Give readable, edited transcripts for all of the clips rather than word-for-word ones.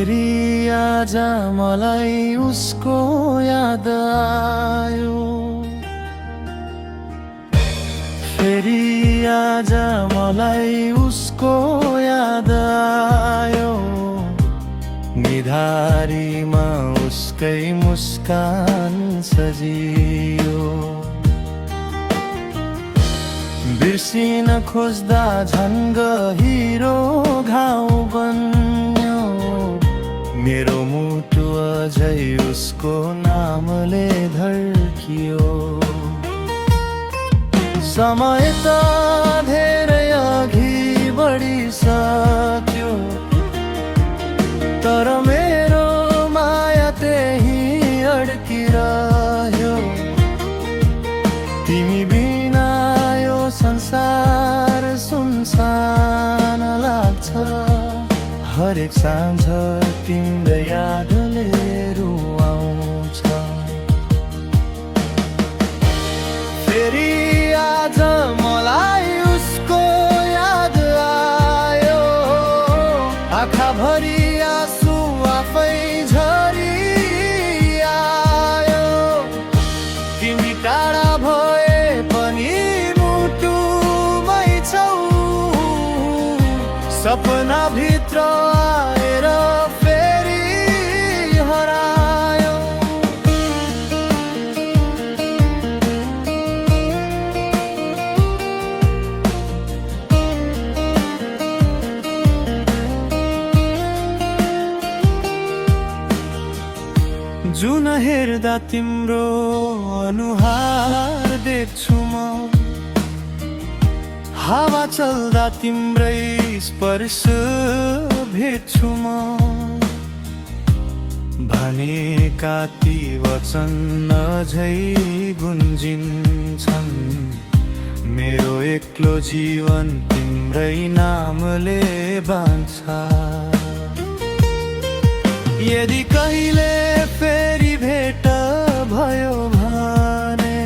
फेरि आज मलाई उसको याद आयो, फेरि आज मलाई उसको याद आयो। निधारीमा उसकै मुस्कान सजियो, बिर्सिन खोज्दा झन् गहिरो घाउ बन्यो। मेरो मुटु अझै उसको नामले धड्कियो। समय त धेरै अघि बढिसक्यो, तर मेरो माया त्यही अड्किरह्यो। तिमी बिना यो संसार सुनसान लाग्छ। हरेक साँझ तिम्रो यादले रुवाउँछ। फेरि आज मलाई उसको याद आयो, आँखाभरि आँसु आफै झरी आयो। तिमी टाढा भए पनि मुटुमै छौ, सपना भित्र आएर फेरि हरायो। जुन हेर्दा तिम्रो अनुहार देख्छु म, हावा चल्दा तिम्रै स्पर्श भेट्छु म। भनेका ती वचन अझै गुन्जिन्छन्। मेरो एक्लो जीवन तिम्रै नामले बाँध्छ। यदि कहिले फेरि भेट भयो भने,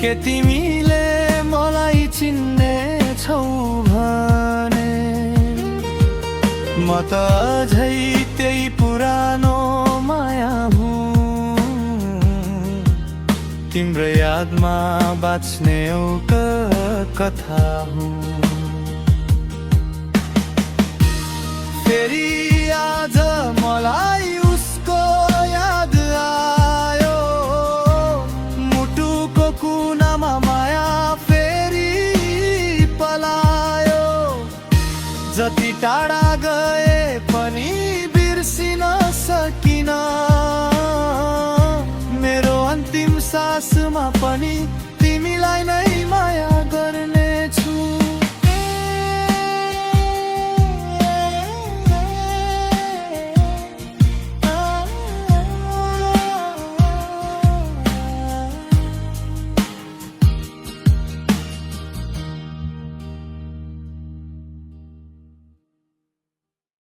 के तिमीले मलाई चिन्ने छौ भने? म त अझै त्यही पुरानो माया हुँ, तिम्रो यादमा बाँच्ने एउटा कथा हुँ। फेरि आज मलाई उसको याद आयो, मुटुको कुनामा माया फेरि पलायो। जति टाढा गए पनि बिर्सिन सकिन, मेरो अन्तिम सासमा पनि तिमीलाई नै माया गर्न।